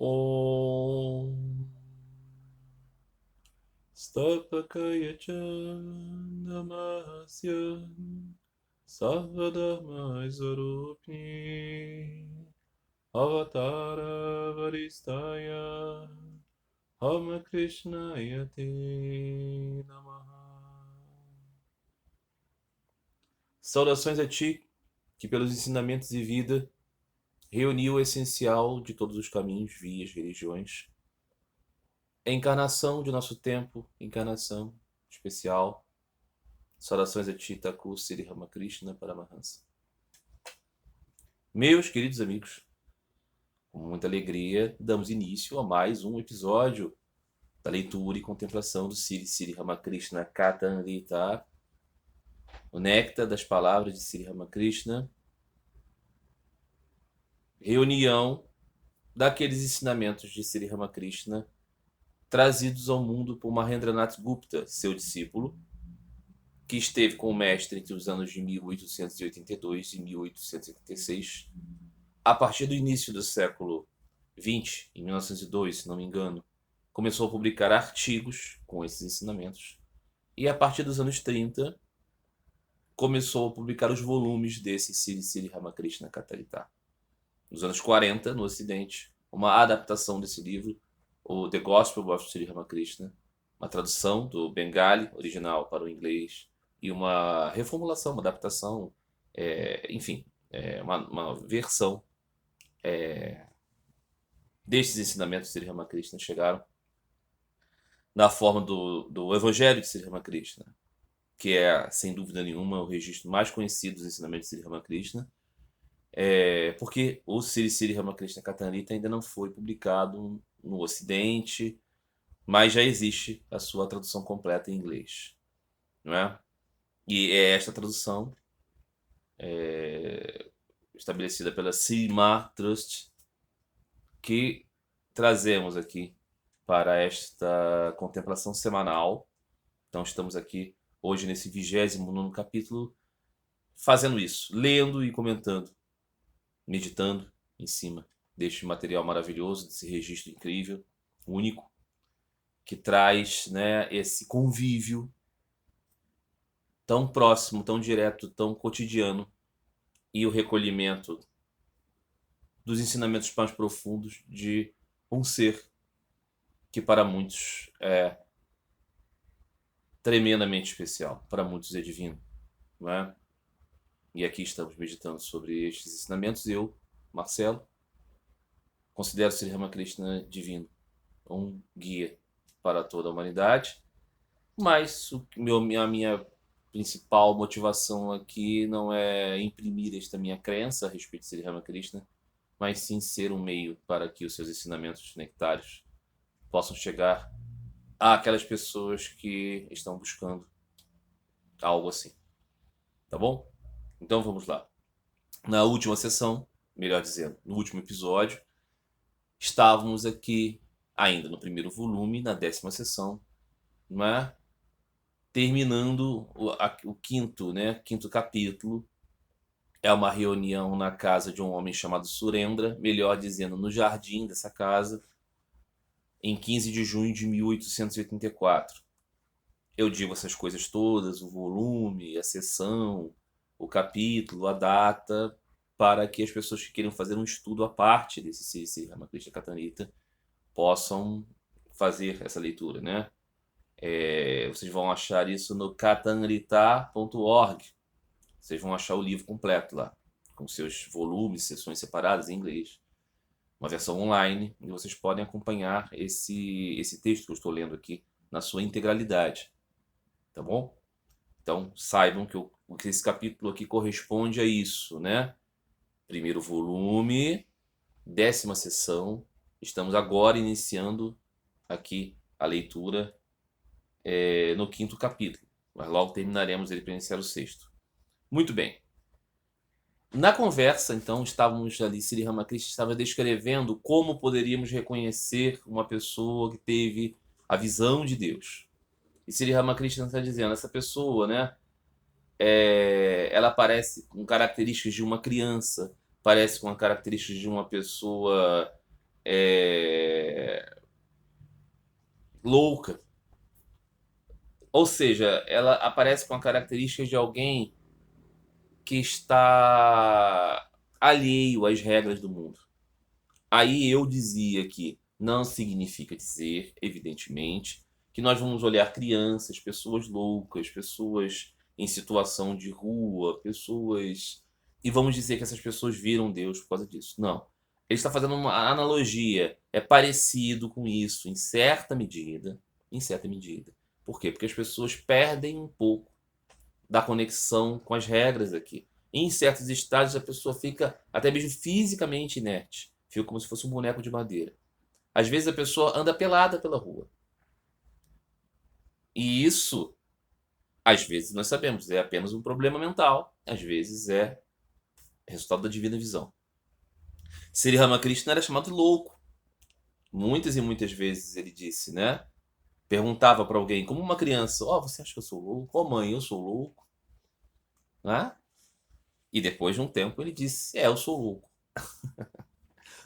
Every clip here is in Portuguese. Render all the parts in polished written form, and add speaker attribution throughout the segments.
Speaker 1: Om Stapakaya cha Namasya Sarvadharmaisvarupni Avatara Varistaya Rama Krishnaya Te Namaha. Saudações a ti, que pelos ensinamentos e vida reuniu o essencial de todos os caminhos, vias, religiões. Encarnação de nosso tempo, encarnação especial. Saudações a ti, Thakur Sri Ramakrishna Paramahansa. Meus queridos amigos, com muita alegria, damos início a mais um episódio da leitura e contemplação do Sri Ramakrishna Kathamrita, o néctar das palavras de Sri Ramakrishna, reunião daqueles ensinamentos de Sri Ramakrishna trazidos ao mundo por Mahendranath Gupta, seu discípulo, que esteve com o mestre entre os anos de 1882 e 1886. A partir do início do século XX, em 1902, se não me engano, começou a publicar artigos com esses ensinamentos. E a partir dos anos 30, começou a publicar os volumes desse Sri Ramakrishna Katharita. Nos anos 40, no Ocidente, uma adaptação desse livro, o The Gospel of Sri Ramakrishna, uma tradução do Bengali original para o inglês e uma reformulação, uma adaptação, uma versão destes ensinamentos de Sri Ramakrishna chegaram na forma do Evangelho de Sri Ramakrishna, que é, sem dúvida nenhuma, o registro mais conhecido dos ensinamentos de Sri Ramakrishna, porque o Sri Ramakrishna Katharita ainda não foi publicado no Ocidente, mas já existe a sua tradução completa em inglês, não é? E é esta tradução estabelecida pela Srimad Trust que trazemos aqui para esta contemplação semanal. Então estamos aqui hoje nesse 29º capítulo fazendo isso, lendo e comentando, meditando em cima deste material maravilhoso, desse registro incrível, único, que traz, né, esse convívio tão próximo, tão direto, tão cotidiano, e o recolhimento dos ensinamentos mais profundos de um ser que para muitos é tremendamente especial, para muitos é divino, não é? E aqui estamos meditando sobre estes ensinamentos. Eu, Marcelo, considero Sri Ramakrishna divino, um guia para toda a humanidade, mas a minha principal motivação aqui não é imprimir esta minha crença a respeito de Sri Ramakrishna, mas sim ser um meio para que os seus ensinamentos nectários possam chegar àquelas pessoas que estão buscando algo assim. Tá bom? Então vamos lá. Na última sessão, melhor dizendo, no último episódio, estávamos aqui ainda no primeiro volume, na 10ª sessão, não é? Terminando o quinto capítulo. É uma reunião na casa de um homem chamado Surendra, melhor dizendo, no jardim dessa casa, em 15 de junho de 1884. Eu digo essas coisas todas, o volume, a sessão, o capítulo, a data, para que as pessoas que queiram fazer um estudo à parte desse Sri Ramakrishna Katharita possam fazer essa leitura, né? Vocês vão achar isso no kathamrita.org. Vocês vão achar o livro completo lá, com seus volumes, sessões separadas em inglês. Uma versão online, e vocês podem acompanhar esse texto que eu estou lendo aqui na sua integralidade. Tá bom? Então, saibam que esse capítulo aqui corresponde a isso, né? Primeiro volume, 10ª sessão. Estamos agora iniciando aqui a leitura no 5º capítulo, mas logo terminaremos ele para iniciar o 6º. Muito bem. Na conversa, então, estávamos ali, Sri Ramakrishna estava descrevendo como poderíamos reconhecer uma pessoa que teve a visão de Deus. E Sri Ramakrishna está dizendo, essa pessoa, né, ela parece com características de uma criança, parece com características de uma pessoa louca. Ou seja, ela aparece com a característica de alguém que está alheio às regras do mundo. Aí eu dizia que não significa dizer, evidentemente, que nós vamos olhar crianças, pessoas loucas, pessoas em situação de rua, pessoas. E vamos dizer que essas pessoas viram Deus por causa disso. Não. Ele está fazendo uma analogia. É parecido com isso, em certa medida. Em certa medida. Por quê? Porque as pessoas perdem um pouco da conexão com as regras aqui. Em certos estágios, a pessoa fica até mesmo fisicamente inerte. Fica como se fosse um boneco de madeira. Às vezes a pessoa anda pelada pela rua. E isso, às vezes, nós sabemos, é apenas um problema mental. Às vezes é resultado da divina visão. Sri Ramakrishna era chamado de louco. Muitas e muitas vezes ele disse, né? Perguntava para alguém, como uma criança: ó, você acha que eu sou louco? Ó, mãe, eu sou louco. Né? E depois de um tempo ele disse: eu sou louco.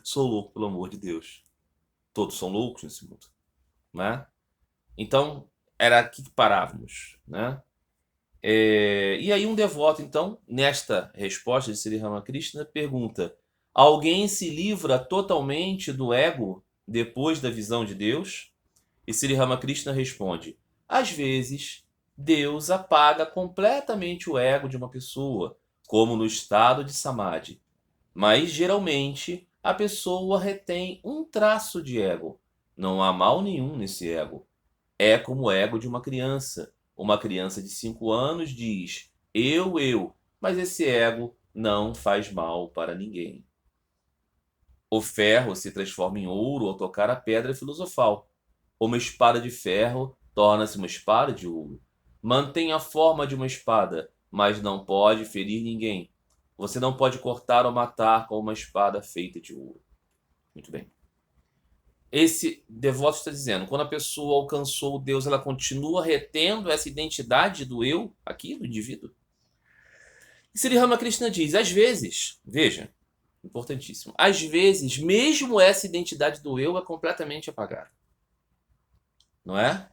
Speaker 1: Sou louco, pelo amor de Deus. Todos são loucos nesse mundo. Né? Então, era aqui que parávamos. Né? E aí um devoto, então, nesta resposta de Sri Ramakrishna, pergunta: alguém se livra totalmente do ego depois da visão de Deus? E Sri Ramakrishna responde: às vezes, Deus apaga completamente o ego de uma pessoa, como no estado de Samadhi. Mas, geralmente, a pessoa retém um traço de ego. Não há mal nenhum nesse ego. É como o ego de uma criança. Uma criança de 5 anos diz: eu, mas esse ego não faz mal para ninguém. O ferro se transforma em ouro ao tocar a pedra filosofal. Uma espada de ferro torna-se uma espada de ouro. Mantém a forma de uma espada, mas não pode ferir ninguém. Você não pode cortar ou matar com uma espada feita de ouro. Muito bem. Esse devoto está dizendo, quando a pessoa alcançou Deus, ela continua retendo essa identidade do eu, aqui, do indivíduo? E Sri Ramakrishna diz, às vezes, veja, importantíssimo, às vezes, mesmo essa identidade do eu é completamente apagada. Não é?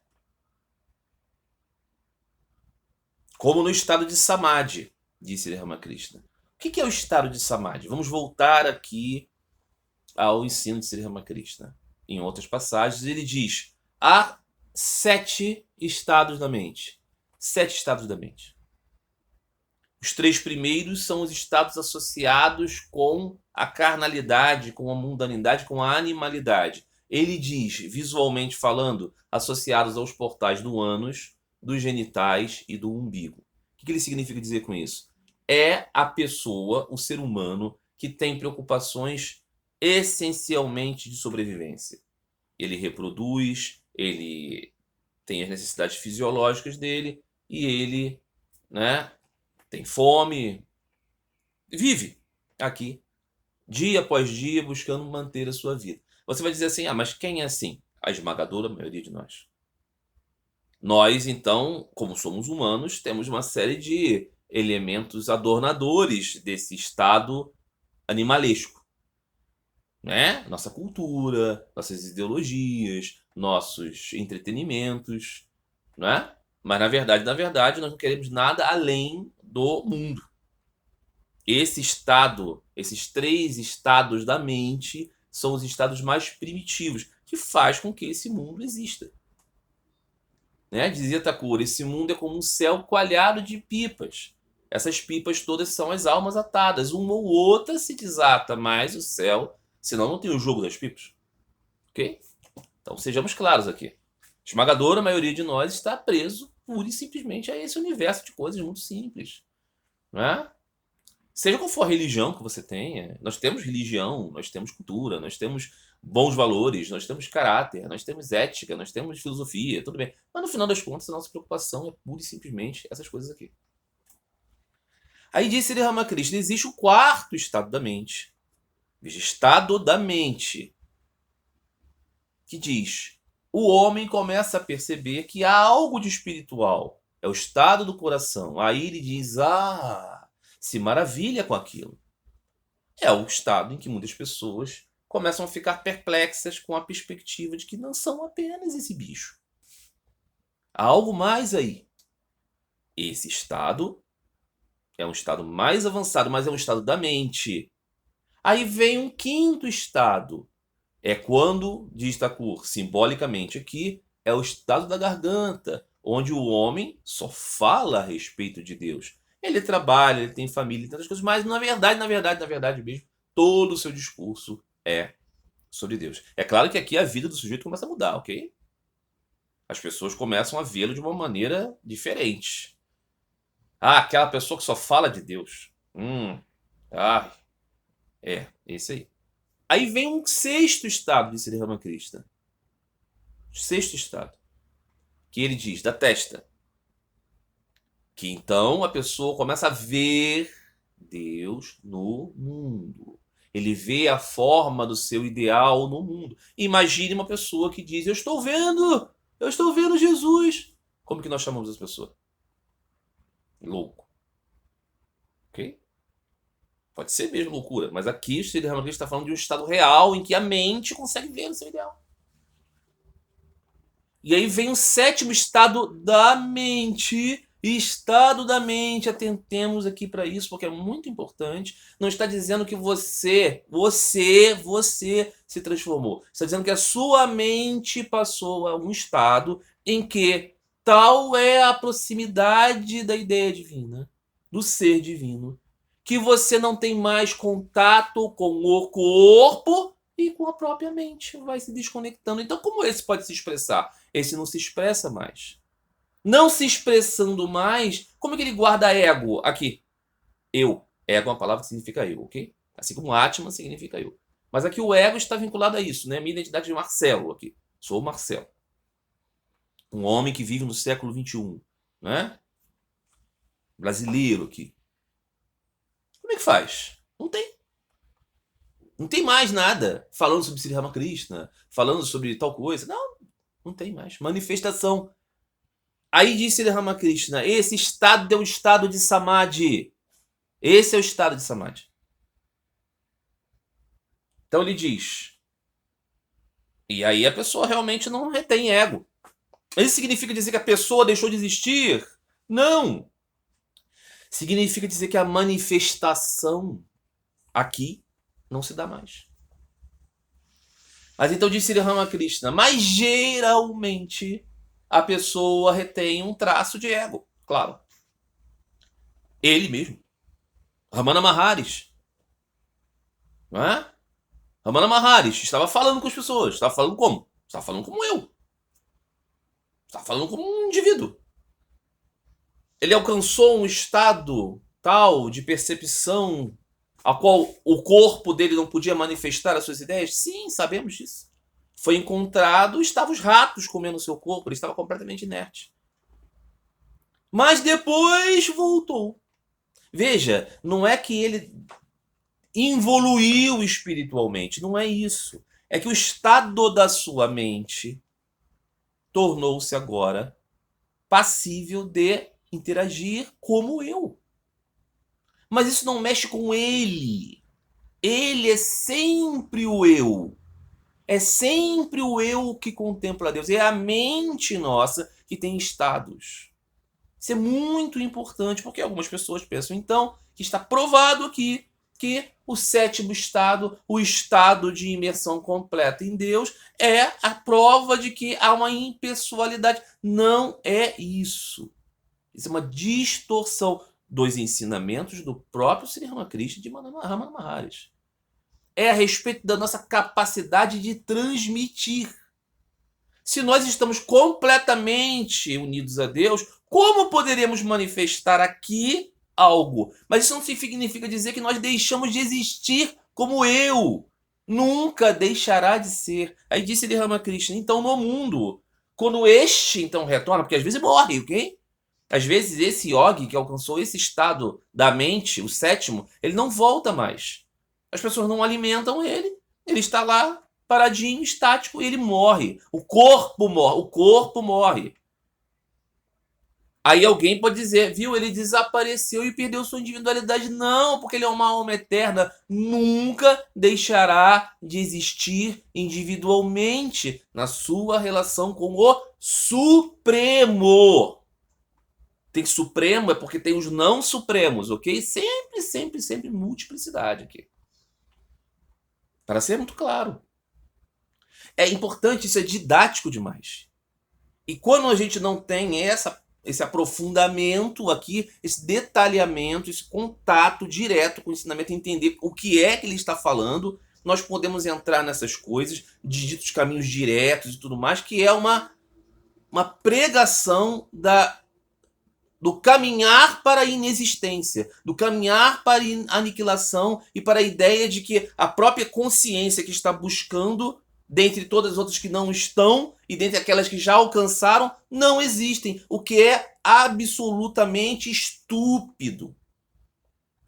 Speaker 1: Como no estado de Samadhi, disse Sri Ramakrishna. O que é o estado de Samadhi? Vamos voltar aqui ao ensino de Sri Ramakrishna. Em outras passagens, ele diz: há 7 estados da mente. 7 estados da mente. Os 3 primeiros são os estados associados com a carnalidade, com a mundanidade, com a animalidade. Ele diz, visualmente falando, associados aos portais do ânus, dos genitais e do umbigo. O que ele significa dizer com isso? É a pessoa, o ser humano, que tem preocupações essencialmente de sobrevivência. Ele reproduz, ele tem as necessidades fisiológicas dele e ele, né, tem fome, vive aqui, dia após dia, buscando manter a sua vida. Você vai dizer assim, mas quem é assim? A esmagadora maioria de nós. Nós, então, como somos humanos, temos uma série de elementos adornadores desse estado animalesco. Né? Nossa cultura, nossas ideologias, nossos entretenimentos, né? Mas na verdade, nós não queremos nada além do mundo. Esse estado, esses 3 estados da mente são os estados mais primitivos, que faz com que esse mundo exista. Né? Dizia Thakura, esse mundo é como um céu coalhado de pipas. Essas pipas todas são as almas atadas. Uma ou outra se desata mais o céu, senão não tem o jogo das pipas. Ok? Então sejamos claros aqui. A esmagadora maioria de nós está preso pura e simplesmente a esse universo de coisas muito simples. Né? Seja qual for a religião que você tenha, nós temos religião, nós temos cultura, nós temos bons valores, nós temos caráter, nós temos ética, nós temos filosofia, tudo bem. Mas no final das contas, a nossa preocupação é pura e simplesmente essas coisas aqui. Aí disse Sri Ramakrishna, existe o 4º estado da mente. Estado da mente. Que diz, o homem começa a perceber que há algo de espiritual. É o estado do coração. Aí ele diz, se maravilha com aquilo. É o estado em que muitas pessoas começam a ficar perplexas com a perspectiva de que não são apenas esse bicho. Há algo mais aí. Esse estado é um estado mais avançado, mas é um estado da mente. Aí vem um quinto estado. É quando, diz Thakur, simbolicamente aqui, é o estado da garganta, onde o homem só fala a respeito de Deus. Ele trabalha, ele tem família, tantas coisas, mas na verdade mesmo, todo o seu discurso é sobre Deus. É claro que aqui a vida do sujeito começa a mudar, ok? As pessoas começam a vê-lo de uma maneira diferente. Ah, aquela pessoa que só fala de Deus. Esse aí. Aí vem um sexto estado de Sri Ramakrishna. Sexto estado. Que ele diz, da testa. Que então a pessoa começa a ver Deus no mundo. Ele vê a forma do seu ideal no mundo. Imagine uma pessoa que diz, eu estou vendo Jesus. Como que nós chamamos essa pessoa? Louco. Ok? Pode ser mesmo loucura, mas aqui o Sri Ramakrishna está falando de um estado real em que a mente consegue ver o seu ideal. E aí vem o sétimo estado da mente. Estado da mente, atentemos aqui para isso, porque é muito importante. Não está dizendo que você se transformou. Está dizendo que a sua mente passou a um estado em que tal é a proximidade da ideia divina, do ser divino, que você não tem mais contato com o corpo e com a própria mente. Vai se desconectando. Então, como esse pode se expressar? Esse não se expressa mais. Não se expressando mais, como é que ele guarda ego? Aqui, eu. Ego é uma palavra que significa eu, ok? Assim como Atman significa eu. Mas aqui o ego está vinculado a isso, né? Minha identidade de Marcelo aqui. Sou o Marcelo. Um homem que vive no século XXI, né? Brasileiro aqui. Como é que faz? Não tem. Não tem mais nada falando sobre Sri Ramakrishna, falando sobre tal coisa. Não tem mais. Manifestação. Aí disse Sri Ramakrishna, esse estado é um estado de samadhi. Esse é o estado de samadhi. Então ele diz. E aí a pessoa realmente não retém ego. Isso significa dizer que a pessoa deixou de existir? Não. Significa dizer que a manifestação aqui não se dá mais. Mas então disse Sri Ramakrishna, mas geralmente a pessoa retém um traço de ego, claro. Ele mesmo. Ramana Maharishi. Não é? Ramana Maharishi estava falando com as pessoas. Estava falando como? Estava falando como eu. Estava falando como um indivíduo. Ele alcançou um estado tal de percepção a qual o corpo dele não podia manifestar as suas ideias? Sim, sabemos disso. Foi encontrado, estavam os ratos comendo o seu corpo, ele estava completamente inerte. Mas depois voltou. Veja, não é que ele evoluiu espiritualmente, não é isso. É que o estado da sua mente tornou-se agora passível de interagir como eu. Mas isso não mexe com ele. Ele é sempre o eu. É sempre o eu que contempla Deus. É a mente nossa que tem estados. Isso é muito importante, porque algumas pessoas pensam, então, que está provado aqui que o sétimo estado, o estado de imersão completa em Deus, é a prova de que há uma impessoalidade. Não é isso. Isso é uma distorção dos ensinamentos do próprio Sri Ramakrishna de Ramana Maharishi. É a respeito da nossa capacidade de transmitir. Se nós estamos completamente unidos a Deus, como poderemos manifestar aqui algo? Mas isso não significa dizer que nós deixamos de existir como eu. Nunca deixará de ser. Aí disse Sri Ramakrishna, então no mundo, quando este então retorna, porque às vezes morre, ok? Às vezes esse yogi que alcançou esse estado da mente, o sétimo, ele não volta mais. As pessoas não alimentam ele, ele está lá paradinho, estático, e ele morre. O corpo morre. Aí alguém pode dizer, viu, ele desapareceu e perdeu sua individualidade. Não, porque ele é uma alma eterna. Nunca deixará de existir individualmente na sua relação com o Supremo. Tem Supremo é porque tem os não supremos, ok? Sempre, sempre, sempre multiplicidade aqui. Para ser muito claro. É importante, isso é didático demais. E quando a gente não tem esse aprofundamento aqui, esse detalhamento, esse contato direto com o ensinamento, entender o que é que ele está falando, nós podemos entrar nessas coisas, de ditos caminhos diretos e tudo mais, que é uma pregação do caminhar para a inexistência, do caminhar para a aniquilação e para a ideia de que a própria consciência que está buscando, dentre todas as outras que não estão e dentre aquelas que já alcançaram, não existem, o que é absolutamente estúpido.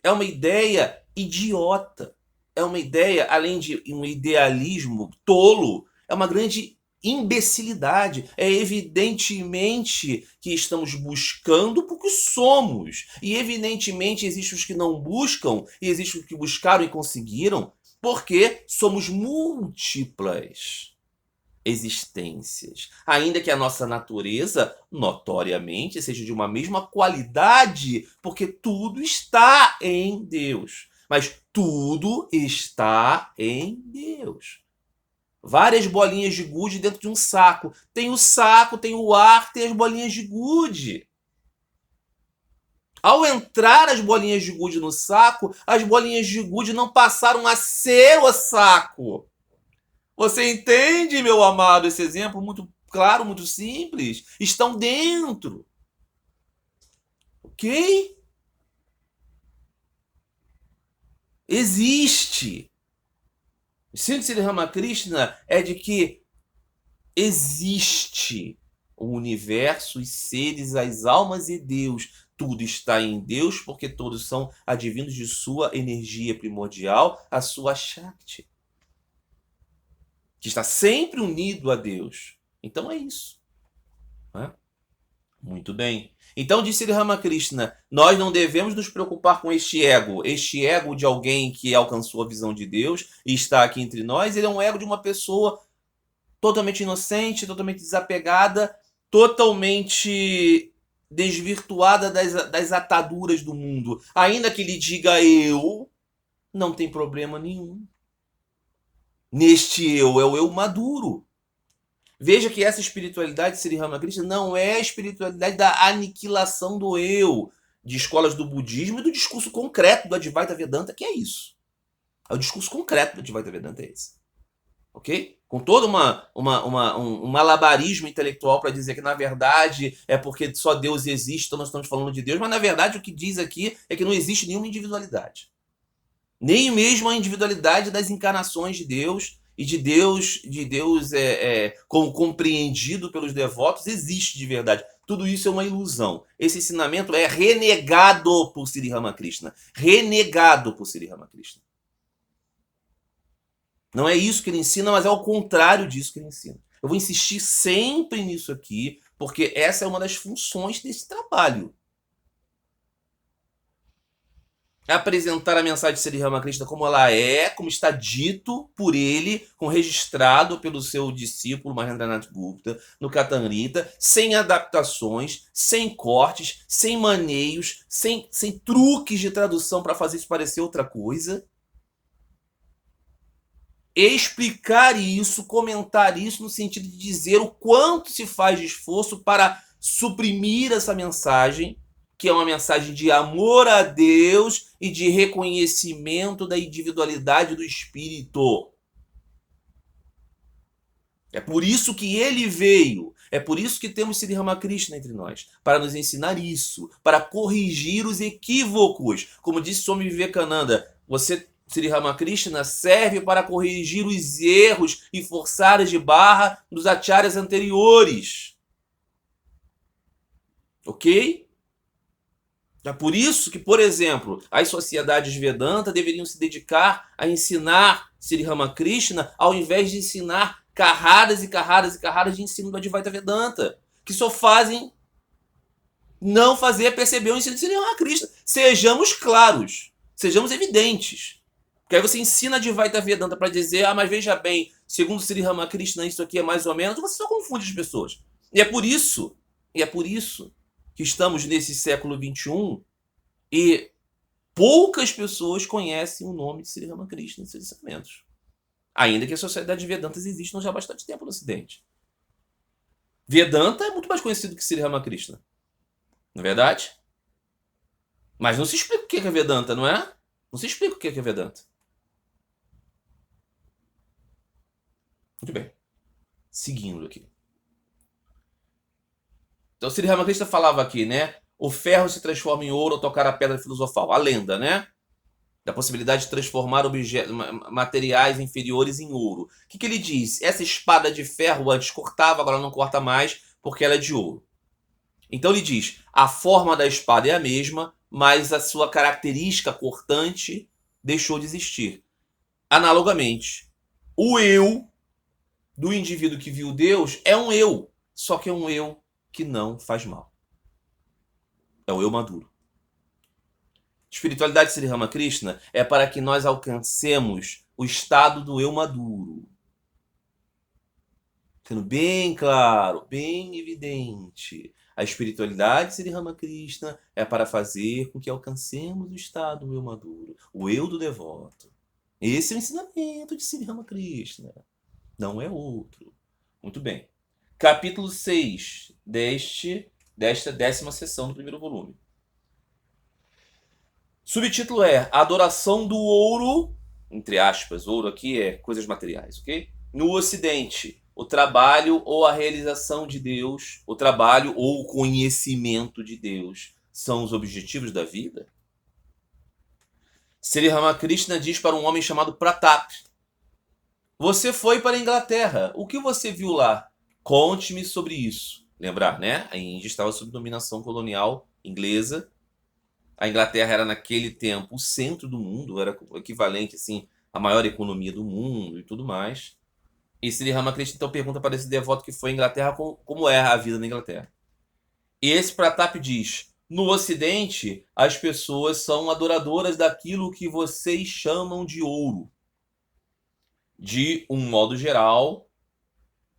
Speaker 1: É uma ideia idiota. É uma ideia, além de um idealismo tolo, é uma grande imbecilidade. É evidentemente que estamos buscando porque somos. E evidentemente existem os que não buscam e existem os que buscaram e conseguiram porque somos múltiplas existências. Ainda que a nossa natureza, notoriamente, seja de uma mesma qualidade, porque tudo está em Deus. Mas tudo está em Deus. Várias bolinhas de gude dentro de um saco. Tem o saco, tem o ar, tem as bolinhas de gude. Ao entrar as bolinhas de gude no saco, as bolinhas de gude não passaram a ser o saco. Você entende, meu amado, esse exemplo muito claro, muito simples? Estão dentro. Ok? Existe. O ensino de Sri Ramakrishna é de que existe o universo, os seres, as almas e Deus. Tudo está em Deus porque todos são advindos de sua energia primordial, a sua Shakti, que está sempre unido a Deus. Então é isso. Né? Muito bem. Então, disse Sri Ramakrishna, nós não devemos nos preocupar com este ego de alguém que alcançou a visão de Deus e está aqui entre nós. Ele é um ego de uma pessoa totalmente inocente, totalmente desapegada, totalmente desvirtuada das ataduras do mundo. Ainda que lhe diga eu, não tem problema nenhum. Neste eu é o eu maduro. Veja que essa espiritualidade de Sri Ramakrishna não é a espiritualidade da aniquilação do eu, de escolas do budismo e do discurso concreto do Advaita Vedanta, que é isso. O discurso concreto do Advaita Vedanta é esse. Ok? Com todo um malabarismo intelectual para dizer que, na verdade, é porque só Deus existe, então nós estamos falando de Deus, mas, na verdade, o que diz aqui é que não existe nenhuma individualidade. Nem mesmo a individualidade das encarnações de Deus e de Deus como compreendido pelos devotos existe de verdade. Tudo isso é uma ilusão. Esse ensinamento é renegado por Sri Ramakrishna. Renegado por Sri Ramakrishna. Não é isso que ele ensina, mas é o contrário disso que ele ensina. Eu vou insistir sempre nisso aqui, porque essa é uma das funções desse trabalho. Apresentar a mensagem de Sri Ramakrishna como ela é, como está dito por ele, registrado pelo seu discípulo Mahendranath Gupta no Katanrita, sem adaptações, sem cortes, sem maneios, sem truques de tradução para fazer isso parecer outra coisa. Explicar isso, comentar isso no sentido de dizer o quanto se faz de esforço para suprimir essa mensagem, que é uma mensagem de amor a Deus e de reconhecimento da individualidade do espírito. É por isso que ele veio. É por isso que temos Sri Ramakrishna entre nós, para nos ensinar isso, para corrigir os equívocos. Como disse Swami Vivekananda, Sri Ramakrishna serve para corrigir os erros e forçadas de barra dos acharyas anteriores. Ok? É por isso que, por exemplo, as sociedades Vedanta deveriam se dedicar a ensinar Sri Ramakrishna ao invés de ensinar carradas e carradas e carradas de ensino do Advaita Vedanta, que só fazem não fazer perceber o ensino de Sri Ramakrishna. Sejamos claros, sejamos evidentes. Porque aí você ensina Advaita Vedanta para dizer, mas veja bem, segundo Sri Ramakrishna, isso aqui é mais ou menos, você só confunde as pessoas. E é por isso que estamos nesse século XXI e poucas pessoas conhecem o nome de Sri Ramakrishna e seus ensinamentos. Ainda que a Sociedade de Vedantas exista já há bastante tempo no Ocidente. Vedanta é muito mais conhecido que Sri Ramakrishna. Não é verdade? Mas não se explica o que é Vedanta, não é? Não se explica o que é Vedanta. Muito bem. Seguindo aqui. Então, Sri Ramakrishna falava aqui, né? O ferro se transforma em ouro ao tocar a pedra filosofal. A lenda, né? Da possibilidade de transformar materiais inferiores em ouro. O que ele diz? Essa espada de ferro antes cortava, agora não corta mais, porque ela é de ouro. Então ele diz, a forma da espada é a mesma, mas a sua característica cortante deixou de existir. Analogamente, o eu do indivíduo que viu Deus é um eu, só que é um eu que não faz mal. É o eu maduro. Espiritualidade de Sri Ramakrishna é para que nós alcancemos o estado do eu maduro. Sendo bem claro, bem evidente. A espiritualidade de Sri Ramakrishna é para fazer com que alcancemos o estado do eu maduro, o eu do devoto. Esse é o ensinamento de Sri Ramakrishna, não é outro. Muito bem. Capítulo 6 desta 10ª sessão do primeiro volume. Subtítulo é Adoração do Ouro, entre aspas, ouro aqui é coisas materiais, ok? No Ocidente, o trabalho ou a realização de Deus, o trabalho ou o conhecimento de Deus são os objetivos da vida? Sri Ramakrishna diz para um homem chamado Pratap, você foi para a Inglaterra, o que você viu lá? Conte-me sobre isso. Lembrar, né? A Índia estava sob dominação colonial inglesa. A Inglaterra era naquele tempo o centro do mundo, era o equivalente assim, à maior economia do mundo e tudo mais. E Sri Ramakrishna então pergunta para esse devoto que foi à Inglaterra como é a vida na Inglaterra. E esse Pratap diz, no Ocidente as pessoas são adoradoras daquilo que vocês chamam de ouro. De um modo geral,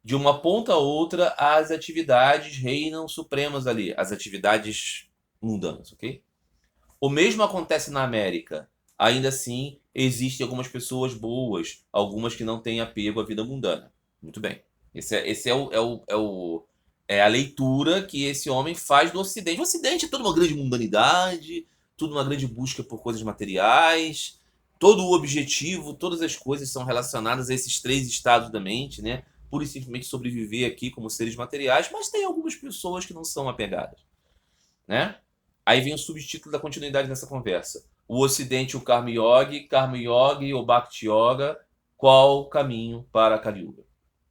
Speaker 1: de uma ponta a outra, as atividades reinam supremas ali, as atividades mundanas, ok? O mesmo acontece na América. Ainda assim, existem algumas pessoas boas, algumas que não têm apego à vida mundana. Muito bem. Esse é a leitura que esse homem faz do Ocidente. O Ocidente é toda uma grande mundanidade, tudo uma grande busca por coisas materiais, todo o objetivo, todas as coisas são relacionadas a esses 3 estados da mente, né? Pura e simplesmente sobreviver aqui como seres materiais, mas tem algumas pessoas que não são apegadas, né? Aí vem o subtítulo da continuidade nessa conversa. O Ocidente, o Karma Yoga e o Bhakti Yoga, qual o caminho para a Kali Yuga?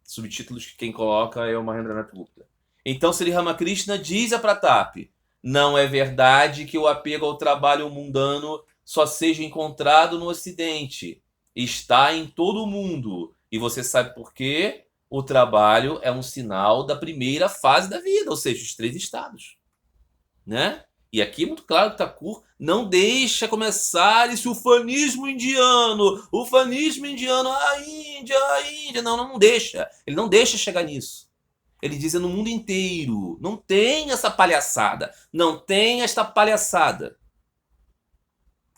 Speaker 1: Subtítulos que quem coloca é o Mahendranath Gupta. Então Sri Ramakrishna diz a Pratap, não é verdade que o apego ao trabalho mundano só seja encontrado no Ocidente. Está em todo o mundo. E você sabe por quê? O trabalho é um sinal da primeira fase da vida, ou seja, os 3 estados, né? E aqui é muito claro que Thakur não deixa começar esse ufanismo indiano. Ufanismo indiano, a Índia. Não deixa. Ele não deixa chegar nisso. Ele diz, é no mundo inteiro. Não tem essa palhaçada. Não tem esta palhaçada.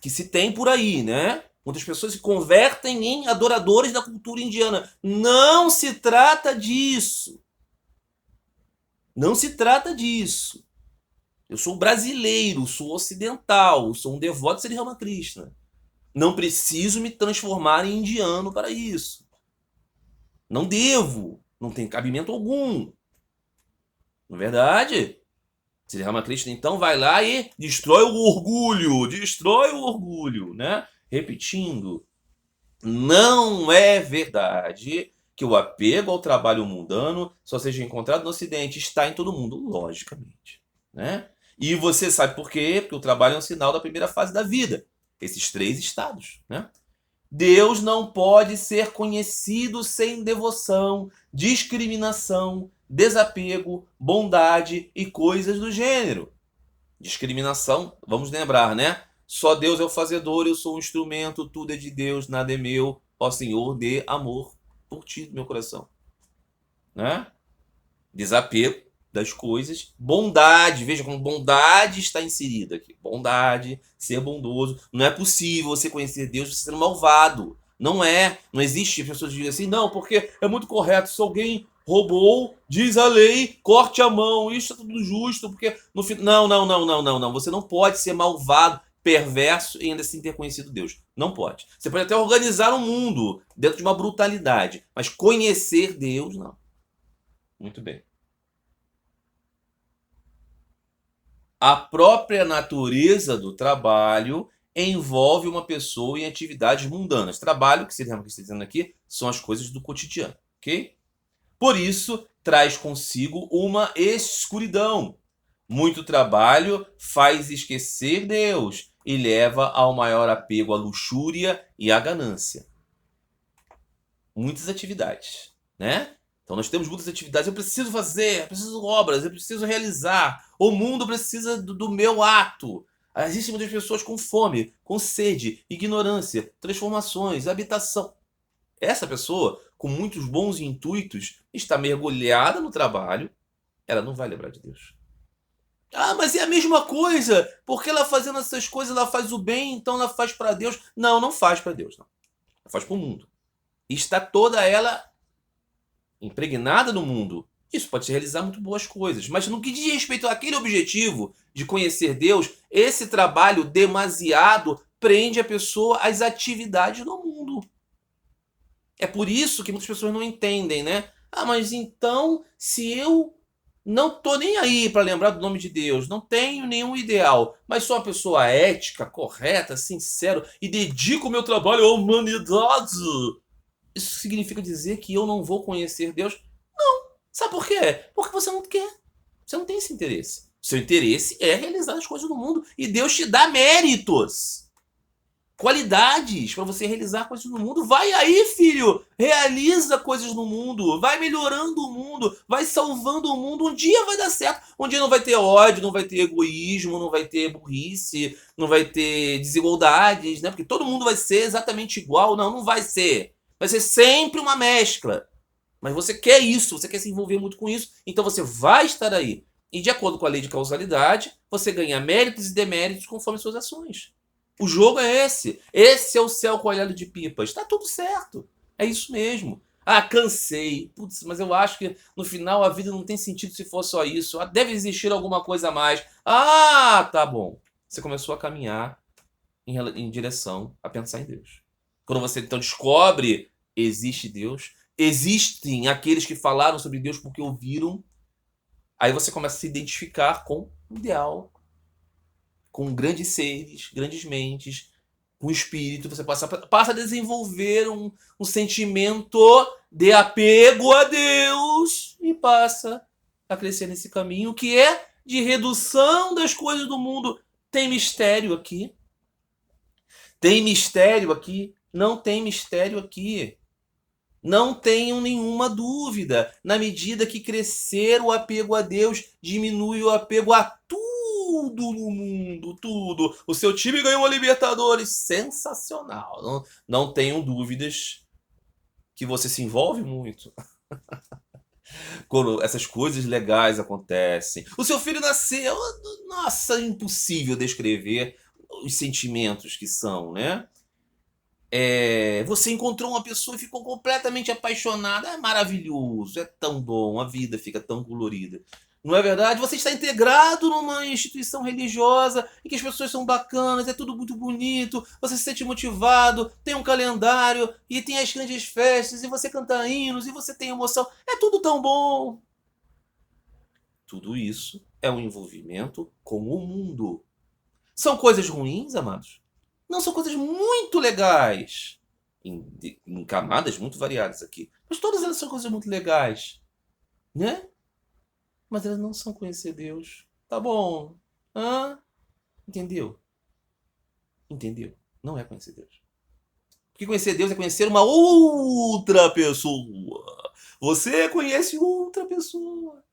Speaker 1: Que se tem por aí, né? Muitas pessoas se convertem em adoradores da cultura indiana. Não se trata disso. Não se trata disso. Eu sou brasileiro, sou ocidental, sou um devoto de Sri Ramakrishna. Não preciso me transformar em indiano para isso. Não devo, não tem cabimento algum. Não é verdade? Sri Ramakrishna então vai lá e destrói o orgulho, né? Repetindo, não é verdade que o apego ao trabalho mundano só seja encontrado no Ocidente, está em todo mundo, logicamente, né? E você sabe por quê? Porque o trabalho é um sinal da primeira fase da vida. Esses 3 estados, né? Deus não pode ser conhecido sem devoção, discriminação, desapego, bondade e coisas do gênero. Discriminação, vamos lembrar, né? Só Deus é o fazedor, eu sou um instrumento, tudo é de Deus, nada é meu. Ó Senhor, dê amor por ti, meu coração. Né? Desapego das coisas. Bondade, veja como bondade está inserida aqui. Bondade, ser bondoso. Não é possível você conhecer Deus você sendo malvado. Não é. Não existe pessoas que dizem assim, não, porque é muito correto. Se alguém roubou, diz a lei, corte a mão, isso é tudo justo, porque no final. Não, não, não, não, não, não. Você não pode ser malvado, perverso e ainda assim ter conhecido Deus. Não pode. Você pode até organizar um mundo dentro de uma brutalidade, mas conhecer Deus, não. Muito bem. A própria natureza do trabalho envolve uma pessoa em atividades mundanas. Trabalho, que se lembra que está dizendo aqui, são as coisas do cotidiano, ok? Por isso, traz consigo uma escuridão. Muito trabalho faz esquecer Deus e leva ao maior apego à luxúria e à ganância. Muitas atividades, né? Então nós temos muitas atividades. Eu preciso fazer, eu preciso obras, eu preciso realizar. O mundo precisa do meu ato. Existem muitas pessoas com fome, com sede, ignorância, transformações, habitação. Essa pessoa, com muitos bons intuitos, está mergulhada no trabalho, ela não vai lembrar de Deus. Ah, mas é a mesma coisa, porque ela fazendo essas coisas, ela faz o bem, então ela faz para Deus. Não, não faz para Deus, não. Ela faz para o mundo. E está toda ela impregnada no mundo. Isso pode se realizar muito boas coisas, mas no que diz respeito àquele objetivo de conhecer Deus, esse trabalho demasiado prende a pessoa às atividades no mundo. É por isso que muitas pessoas não entendem, né? Ah, mas então, se eu não tô nem aí para lembrar do nome de Deus, não tenho nenhum ideal, mas sou uma pessoa ética, correta, sincero e dedico o meu trabalho à humanidade, isso significa dizer que eu não vou conhecer Deus? Não. Sabe por quê? Porque você não quer. Você não tem esse interesse. Seu interesse é realizar as coisas do mundo. E Deus te dá méritos, qualidades para você realizar coisas no mundo. Vai aí, filho. Realiza coisas no mundo. Vai melhorando o mundo. Vai salvando o mundo. Um dia vai dar certo. Um dia não vai ter ódio, não vai ter egoísmo, não vai ter burrice, não vai ter desigualdades, né? Porque todo mundo vai ser exatamente igual. Não, não vai ser. Vai ser sempre uma mescla. Mas você quer isso, você quer se envolver muito com isso, então você vai estar aí. E de acordo com a lei de causalidade, você ganha méritos e deméritos conforme suas ações. O jogo é esse. Esse é o céu coalhado de pipas. Está tudo certo. É isso mesmo. Ah, cansei. Putz, mas eu acho que no final a vida não tem sentido se for só isso. Ah, deve existir alguma coisa a mais. Ah, tá bom. Você começou a caminhar em direção a pensar em Deus. Quando você então descobre existe Deus, existem aqueles que falaram sobre Deus porque ouviram, aí você começa a se identificar com o ideal, com grandes seres, grandes mentes, com o espírito, você passa a desenvolver um sentimento de apego a Deus e passa a crescer nesse caminho que é de redução das coisas do mundo. Tem mistério aqui. Tem mistério aqui? Não tem mistério aqui. Não tenham nenhuma dúvida. Na medida que crescer o apego a Deus, diminui o apego a tudo no mundo, tudo. O seu time ganhou uma Libertadores, sensacional. Não tenham dúvidas que você se envolve muito quando essas coisas legais acontecem. O seu filho nasceu, nossa, é impossível descrever os sentimentos que são, né? Você encontrou uma pessoa e ficou completamente apaixonada. É maravilhoso, é tão bom, a vida fica tão colorida. Não é verdade? Você está integrado numa instituição religiosa em que as pessoas são bacanas, é tudo muito bonito, você se sente motivado, tem um calendário e tem as grandes festas, e você canta hinos, e você tem emoção. É tudo tão bom. Tudo isso é um envolvimento com o mundo. São coisas ruins, amados? Não, são coisas muito legais. Em camadas muito variadas aqui. Mas todas elas são coisas muito legais. Né? Mas elas não são conhecer Deus. Tá bom. Hã? Entendeu? Entendeu? Não é conhecer Deus. Porque conhecer Deus é conhecer uma outra pessoa. Você conhece outra pessoa.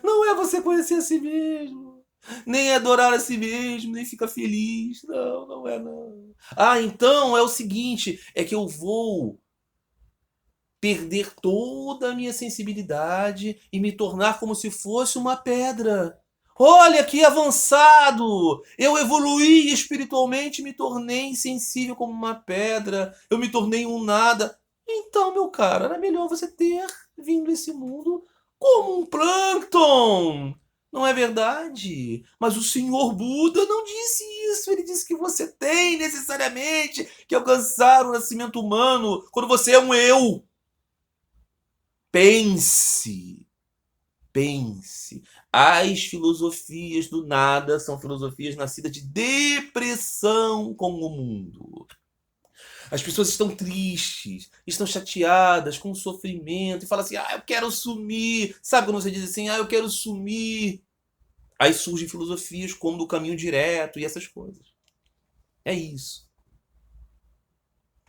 Speaker 1: Não é você conhecer a si mesmo. Nem adorar a si mesmo, nem ficar feliz. Não, não é não. Ah, então é o seguinte, é que eu vou perder toda a minha sensibilidade e me tornar como se fosse uma pedra. Olha que avançado! Eu evoluí espiritualmente, me tornei insensível como uma pedra. Eu me tornei um nada. Então, meu cara, era melhor você ter vindo a esse mundo como um plâncton. Não é verdade? Mas o senhor Buda não disse isso. Ele disse que você tem necessariamente que alcançar o nascimento humano quando você é um eu. Pense, pense. As filosofias do nada são filosofias nascidas de depressão com o mundo. As pessoas estão tristes, estão chateadas, com sofrimento, e falam assim: ah, eu quero sumir. Sabe quando você diz assim: ah, eu quero sumir? Aí surgem filosofias como do caminho direto e essas coisas. É isso.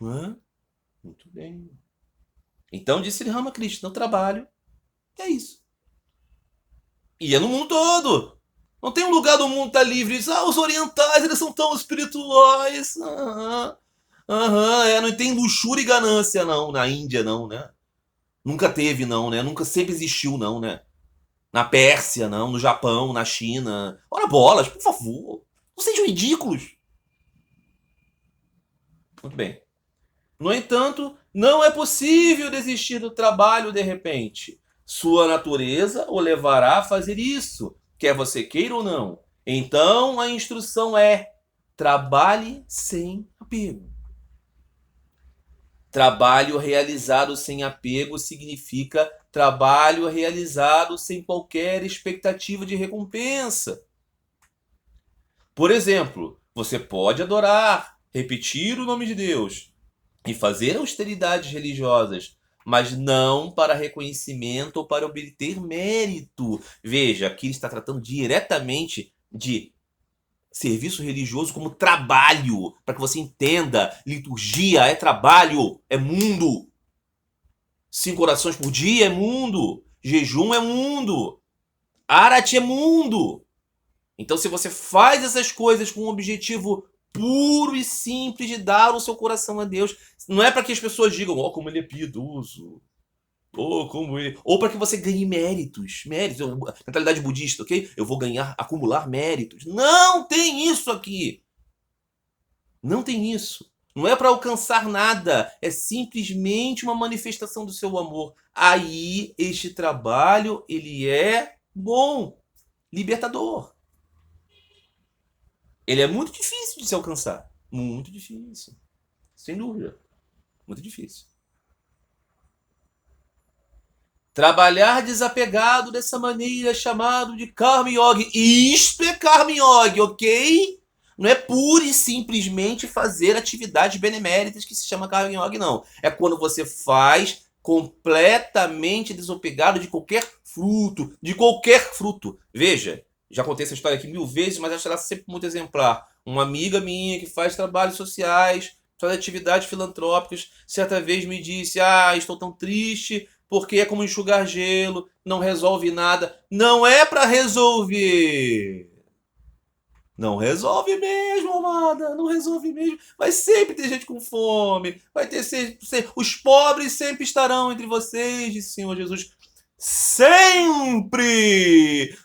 Speaker 1: Hã? Muito bem. Então, disse Sri Ramakrishna, no trabalho, é isso. E é no mundo todo. Não tem um lugar do mundo que tá livre. Ah, os orientais, eles são tão espirituais. Aham. Aham, não tem luxúria e ganância, não. Na Índia, não, né? Nunca teve, não, né? Nunca sempre existiu, não, né? Na Pérsia, não. No Japão, na China. Ora bolas, por favor. Não sejam ridículos. Muito bem. No entanto, não é possível desistir do trabalho de repente. Sua natureza o levará a fazer isso, quer você queira ou não. Então a instrução é: trabalhe sem apego. Trabalho realizado sem apego significa trabalho realizado sem qualquer expectativa de recompensa. Por exemplo, você pode adorar, repetir o nome de Deus e fazer austeridades religiosas, mas não para reconhecimento ou para obter mérito. Veja, aqui ele está tratando diretamente de serviço religioso como trabalho, para que você entenda, liturgia é trabalho, é mundo. 5 orações por dia é mundo, jejum é mundo, arati é mundo. Então, se você faz essas coisas com um objetivo puro e simples de dar o seu coração a Deus, não é para que as pessoas digam, oh, como ele é piedoso, oh, como ele... ou para que você ganhe méritos, mentalidade budista, ok? Eu vou ganhar, acumular méritos. Não tem isso aqui. Não tem isso. Não é para alcançar nada, é simplesmente uma manifestação do seu amor. Aí, este trabalho, ele é bom, libertador. Ele é muito difícil de se alcançar. Muito difícil. Sem dúvida. Muito difícil. Trabalhar desapegado dessa maneira é chamado de Karma Yoga. Isto é Karma Yoga, ok? Não é pura e simplesmente fazer atividades beneméritas que se chama Karma Yoga, não. É quando você faz completamente desapegado de qualquer fruto. De qualquer fruto. Veja, já contei essa história aqui 1000 vezes, mas acho ela sempre muito exemplar. Uma amiga minha que faz trabalhos sociais, faz atividades filantrópicas, certa vez me disse: ah, estou tão triste porque é como enxugar gelo, não resolve nada. Não é para resolver. Não resolve mesmo, amada. Não resolve mesmo. Vai sempre ter gente com fome. Vai ter sempre. Os pobres sempre estarão entre vocês, disse o Senhor Jesus. Sempre!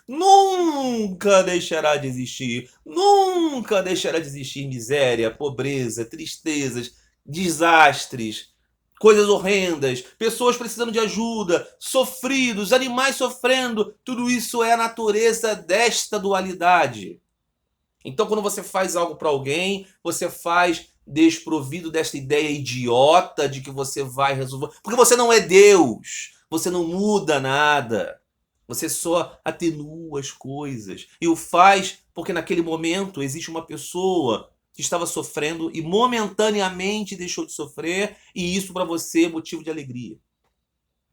Speaker 1: Nunca deixará de existir. Nunca deixará de existir miséria, pobreza, tristezas, desastres, coisas horrendas, pessoas precisando de ajuda, sofridos, animais sofrendo. Tudo isso é a natureza desta dualidade. Então, quando você faz algo para alguém, você faz desprovido desta ideia idiota de que você vai resolver. Porque você não é Deus. Você não muda nada. Você só atenua as coisas. E o faz porque naquele momento existe uma pessoa que estava sofrendo e momentaneamente deixou de sofrer, e isso para você é motivo de alegria.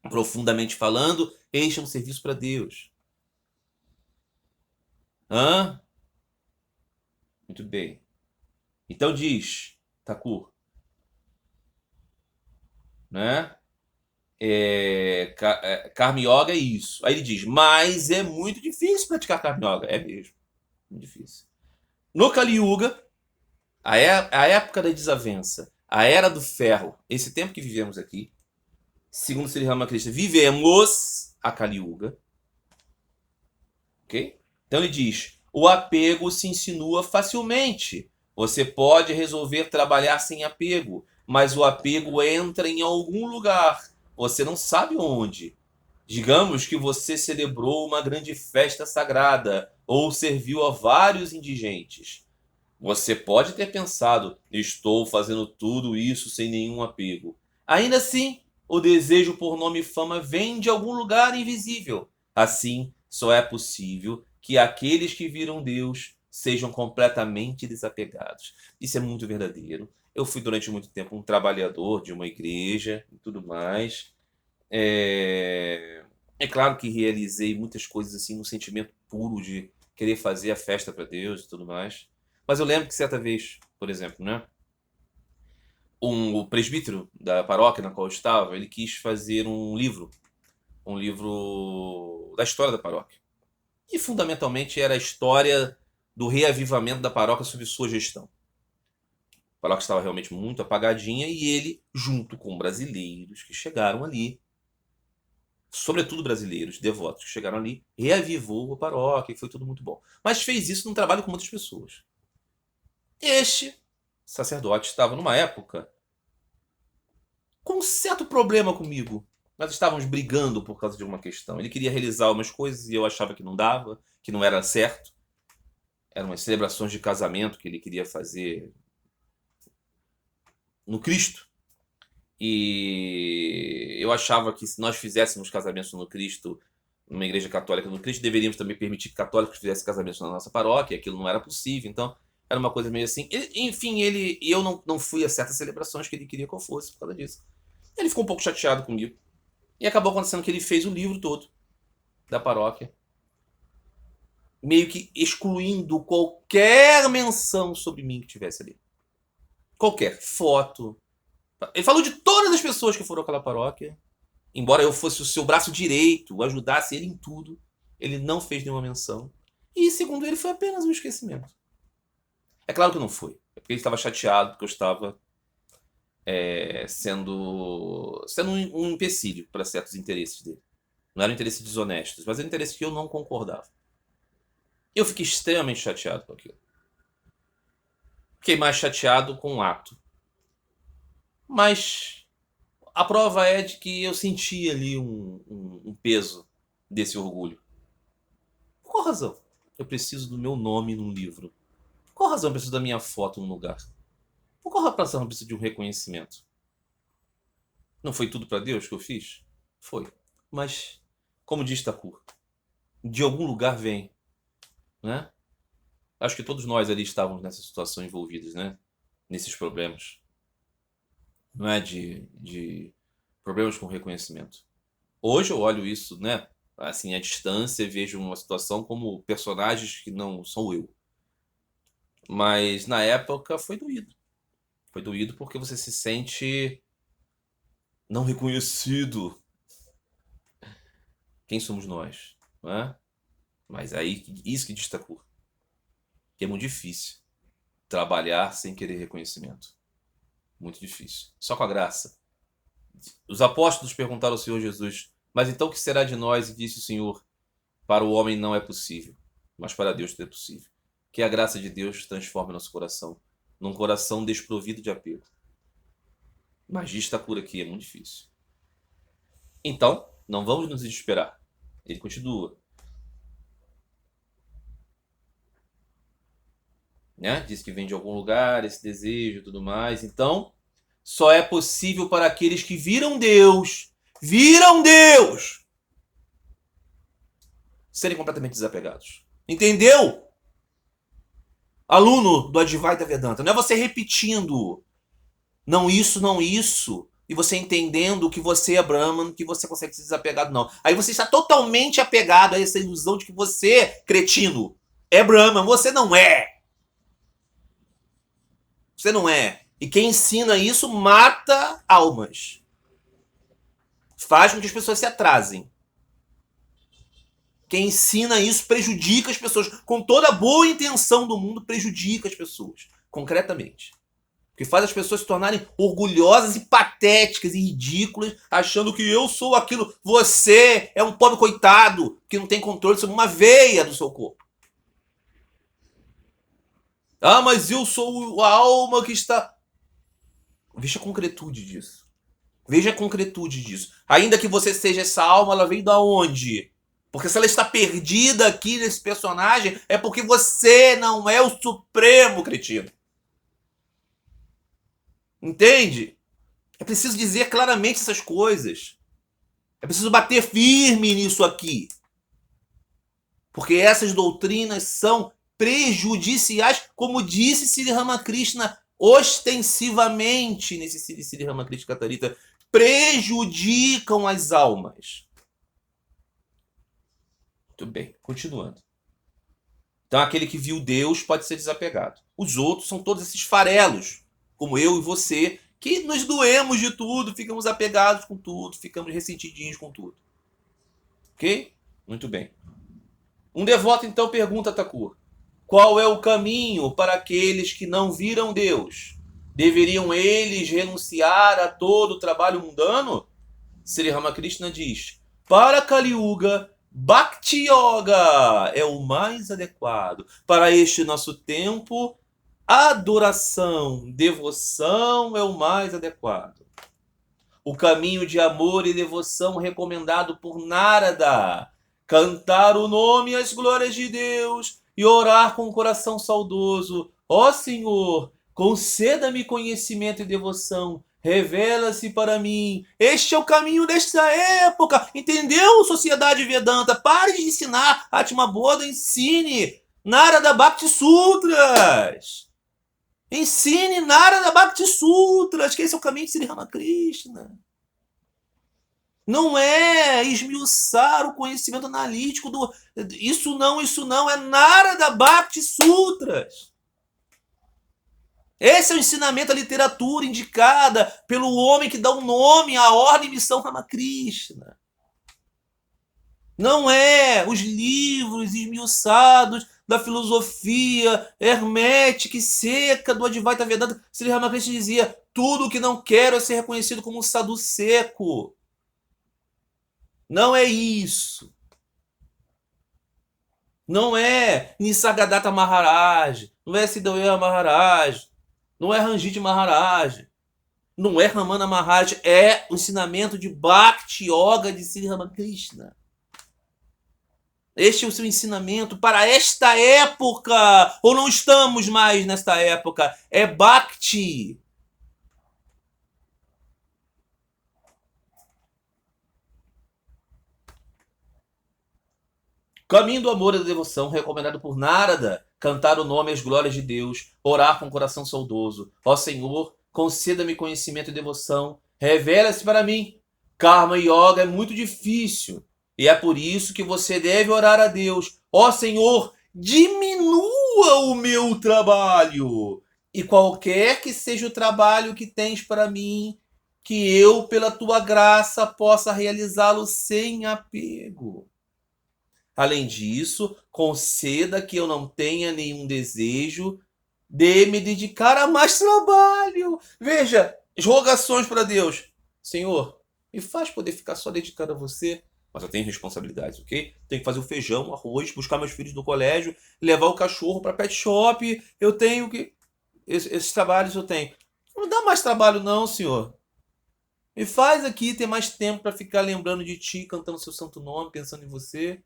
Speaker 1: Profundamente falando, este é um serviço para Deus. Hã? Muito bem. Então diz, Thakur, né? Karma Yoga é isso. Aí ele diz, mas é muito difícil praticar Karma Yoga. É mesmo. Muito difícil. No Kali Yuga, a época da desavença, a era do ferro, esse tempo que vivemos aqui, segundo Sri Ramakrishna, vivemos a Kali Yuga. Ok? Então ele diz, o apego se insinua facilmente. Você pode resolver trabalhar sem apego, mas o apego entra em algum lugar. Você não sabe onde. Digamos que você celebrou uma grande festa sagrada ou serviu a vários indigentes. Você pode ter pensado, estou fazendo tudo isso sem nenhum apego. Ainda assim, o desejo por nome e fama vem de algum lugar invisível. Assim, só é possível que aqueles que viram Deus sejam completamente desapegados. Isso é muito verdadeiro. Eu fui durante muito tempo um trabalhador de uma igreja e tudo mais. É claro que realizei muitas coisas assim no sentimento puro de querer fazer a festa para Deus e tudo mais. Mas eu lembro que certa vez, por exemplo, né, o presbítero da paróquia na qual eu estava, ele quis fazer um livro da história da paróquia. E fundamentalmente era a história do reavivamento da paróquia sob sua gestão. A paróquia estava realmente muito apagadinha e ele, junto com brasileiros que chegaram ali, sobretudo brasileiros, devotos que chegaram ali, reavivou a paróquia e foi tudo muito bom. Mas fez isso num trabalho com muitas pessoas. Este sacerdote estava numa época com um certo problema comigo. Nós estávamos brigando por causa de uma questão. Ele queria realizar umas coisas e eu achava que não dava, que não era certo. Eram umas celebrações de casamento que ele queria fazer no Cristo. E eu achava que se nós fizéssemos casamentos no Cristo, numa igreja católica no Cristo, deveríamos também permitir que católicos fizessem casamentos na nossa paróquia. Aquilo não era possível, então era uma coisa meio assim. Enfim, eu não fui a certas celebrações que ele queria que eu fosse por causa disso. Ele ficou um pouco chateado comigo. E acabou acontecendo que ele fez o livro todo da paróquia, meio que excluindo qualquer menção sobre mim que tivesse ali. Qualquer foto. Ele falou de todas as pessoas que foram àquela paróquia. Embora eu fosse o seu braço direito, ajudasse ele em tudo, ele não fez nenhuma menção. E, segundo ele, foi apenas um esquecimento. É claro que não foi. É porque ele estava chateado, porque eu estava sendo um empecilho para certos interesses dele. Não eram interesses desonestos, mas eram interesses que eu não concordava. Eu fiquei extremamente chateado com aquilo. Fiquei mais chateado com o ato. Mas a prova é de que eu senti ali um peso desse orgulho. Por qual razão eu preciso do meu nome num livro? Por qual razão eu preciso da minha foto num lugar? Por qual razão eu preciso de um reconhecimento? Não foi tudo para Deus que eu fiz? Foi. Mas, como diz Thakur, de algum lugar vem, né? Acho que todos nós ali estávamos nessa situação envolvidos, né? Nesses problemas. Não é de problemas com reconhecimento. Hoje eu olho isso, né? Assim, à distância, vejo uma situação como personagens que não sou eu. Mas na época foi doído. Foi doído porque você se sente não reconhecido. Quem somos nós? Não é? Mas aí, isso que destacou. Que é muito difícil trabalhar sem querer reconhecimento. Muito difícil. Só com a graça. Os apóstolos perguntaram ao Senhor Jesus, mas então o que será de nós? E disse o Senhor, para o homem não é possível, mas para Deus tudo é possível. Que a graça de Deus transforme nosso coração num coração desprovido de apego. Mas diz cura aqui, é muito difícil. Então, não vamos nos desesperar. Ele continua. Né? Diz que vem de algum lugar esse desejo e tudo mais. Então, só é possível para aqueles que viram Deus, serem completamente desapegados. Entendeu? Aluno do Advaita Vedanta, não é você repetindo não isso, e você entendendo que você é Brahman, que você consegue ser desapegado, não. Aí você está totalmente apegado a essa ilusão de que você, cretino, é Brahman. Você não é. Você não é. E quem ensina isso mata almas. Faz com que as pessoas se atrasem. Quem ensina isso prejudica as pessoas. Com toda a boa intenção do mundo, prejudica as pessoas. Concretamente. Que faz as pessoas se tornarem orgulhosas e patéticas e ridículas, achando que eu sou aquilo. Você é um pobre coitado que não tem controle sobre uma veia do seu corpo. Ah, mas eu sou a alma que está... Veja a concretude disso. Veja a concretude disso. Ainda que você seja essa alma, ela veio da onde? Porque se ela está perdida aqui nesse personagem, é porque você não é o supremo, cretino. Entende? É preciso dizer claramente essas coisas. É preciso bater firme nisso aqui. Porque essas doutrinas são prejudiciais, como disse Sri Ramakrishna ostensivamente nesse Sri Ramakrishna Katarita, prejudicam as almas. Muito bem, continuando. Então aquele que viu Deus pode ser desapegado. Os outros são todos esses farelos, como eu e você, que nos doemos de tudo, ficamos apegados com tudo, ficamos ressentidinhos com tudo. Ok? Muito bem. Um devoto então pergunta a Thakur: qual é o caminho para aqueles que não viram Deus? Deveriam eles renunciar a todo o trabalho mundano? Sri Ramakrishna diz: para Kali Yuga, Bhakti Yoga é o mais adequado. Para este nosso tempo, adoração, devoção é o mais adequado. O caminho de amor e devoção recomendado por Narada: cantar o nome e as glórias de Deus e orar com o coração saudoso. Ó Senhor, conceda-me conhecimento e devoção. Revela-se para mim. Este é o caminho desta época. Entendeu, Sociedade Vedanta? Pare de ensinar. Atma Bodha, ensine Narada Bhakti Sutras. Ensine Narada Bhakti Sutras, que esse é o caminho de Sri Ramakrishna. Não é esmiuçar o conhecimento analítico do... Isso não. É Narada Bhakti Sutras. Esse é o ensinamento, a literatura indicada pelo homem que dá um nome à ordem e missão Ramakrishna. Não é os livros esmiuçados da filosofia hermética e seca do Advaita Vedanta. Sri Ramakrishna dizia: tudo o que não quero é ser reconhecido como um sadhu seco. Não é isso. Não é Nisargadatta Maharaj. Não é Siddhaya Maharaj. Não é Ranjit Maharaj. Não é Ramana Maharaj. É o ensinamento de Bhakti Yoga de Sri Ramakrishna. Este é o seu ensinamento para esta época. Ou não estamos mais nesta época. É Bhakti. Caminho do amor e da devoção, recomendado por Narada: cantar o nome e as glórias de Deus, orar com o coração saudoso. Ó Senhor, conceda-me conhecimento e devoção, revela-se para mim. Karma Yoga é muito difícil, e é por isso que você deve orar a Deus: ó Senhor, diminua o meu trabalho, e qualquer que seja o trabalho que tens para mim, que eu, pela tua graça, possa realizá-lo sem apego. Além disso, conceda que eu não tenha nenhum desejo de me dedicar a mais trabalho. Veja, as rogações para Deus: Senhor, me faz poder ficar só dedicado a você, mas eu tenho responsabilidades, ok? Tenho que fazer o feijão, o arroz, buscar meus filhos no colégio, levar o cachorro para pet shop. Eu tenho que... Esses trabalhos eu tenho. Não dá mais trabalho não, Senhor. Me faz aqui ter mais tempo para ficar lembrando de Ti, cantando seu santo nome, pensando em você.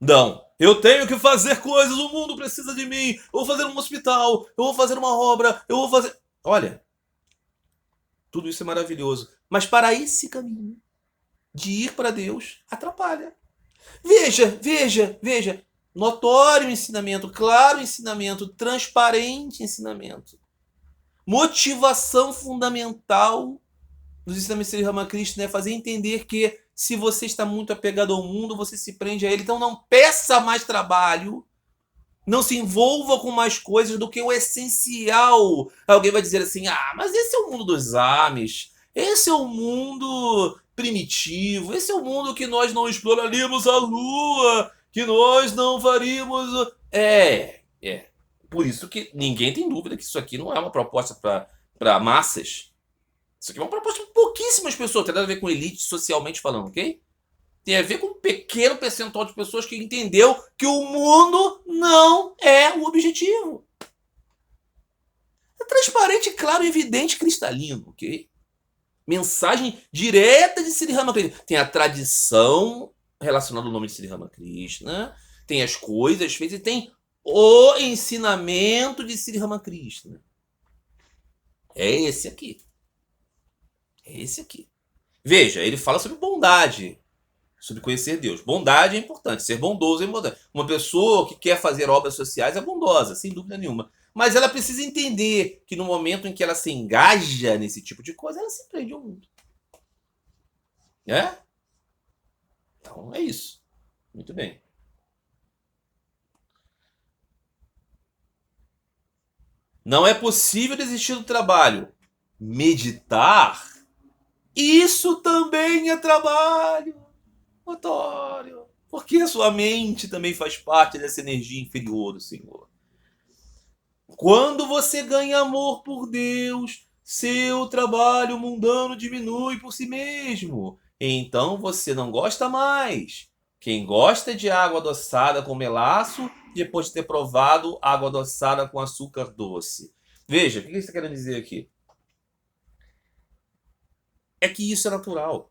Speaker 1: Não, eu tenho que fazer coisas, o mundo precisa de mim, eu vou fazer um hospital, eu vou fazer uma obra, eu vou fazer... Olha, tudo isso é maravilhoso, mas para esse caminho de ir para Deus, atrapalha. Veja, notório ensinamento, claro ensinamento, transparente ensinamento. Motivação fundamental dos ensinamentos de Sri Ramakrishna é fazer entender que se você está muito apegado ao mundo, você se prende a ele. Então não peça mais trabalho, não se envolva com mais coisas do que o essencial. Alguém vai dizer assim: ah, mas esse é o mundo dos Amish, esse é o mundo primitivo. Esse é o mundo que nós não exploraríamos a lua, que nós não faríamos... Por isso que ninguém tem dúvida que isso aqui não é uma proposta para massas. Isso aqui é uma proposta para pouquíssimas pessoas. Tem nada a ver com elite socialmente falando, ok? Tem a ver com um pequeno percentual de pessoas que entendeu que o mundo não é o objetivo. É transparente, claro, evidente, cristalino, ok? Mensagem direta de Sri Ramakrishna. Tem a tradição relacionada ao nome de Sri Ramakrishna, tem as coisas feitas e tem o ensinamento de Sri Ramakrishna. É esse aqui. É esse aqui. Veja, ele fala sobre bondade, sobre conhecer Deus. Bondade é importante, ser bondoso é importante. Uma pessoa que quer fazer obras sociais é bondosa, sem dúvida nenhuma. Mas ela precisa entender que no momento em que ela se engaja nesse tipo de coisa, ela se prende ao mundo. É? Então é isso. Muito bem. Não é possível desistir do trabalho. Meditar, isso também é trabalho. Notório. Porque a sua mente também faz parte dessa energia inferior do Senhor. Quando você ganha amor por Deus, seu trabalho mundano diminui por si mesmo. Então você não gosta mais. Quem gosta de água adoçada com melaço, depois de ter provado água adoçada com açúcar doce. Veja, o que você está querendo dizer aqui? É que isso é natural.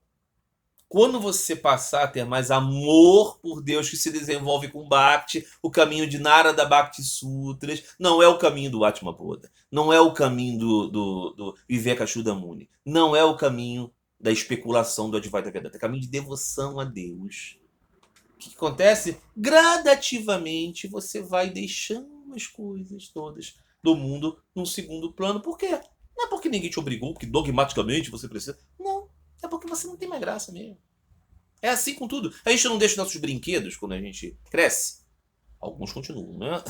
Speaker 1: Quando você passar a ter mais amor por Deus, que se desenvolve com Bhakti, o caminho de Narada Bhakti Sutras, não é o caminho do Atma Bodha, não é o caminho do Vivekachudamuni Muni, não é o caminho da especulação do Advaita Vedanta, é o caminho de devoção a Deus. O que acontece? Gradativamente você vai deixando as coisas todas do mundo num segundo plano. Por quê? Não é porque ninguém te obrigou, porque dogmaticamente você precisa. Não. É porque você não tem mais graça mesmo. É assim com tudo. A gente não deixa nossos brinquedos quando a gente cresce. Alguns continuam, né?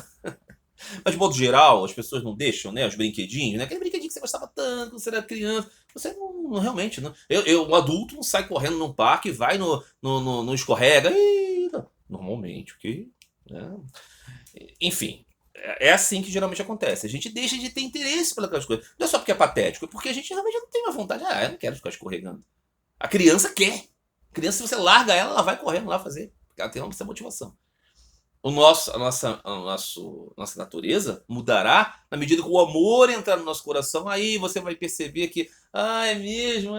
Speaker 1: Mas de modo geral, as pessoas não deixam, né? Os brinquedinhos, né? Aquele brinquedinho que você gostava tanto quando você era criança. Você não realmente, não. Um adulto não sai correndo num parque, vai no escorrega. Normalmente, ok? Enfim. É assim que geralmente acontece. A gente deixa de ter interesse pelas coisas. Não é só porque é patético, é porque a gente realmente não tem mais vontade. Eu não quero ficar escorregando. A criança quer. A criança, se você larga ela vai correndo lá fazer. Porque ela tem essa motivação. A nossa natureza mudará na medida que o amor entrar no nosso coração. Aí você vai perceber que, é mesmo,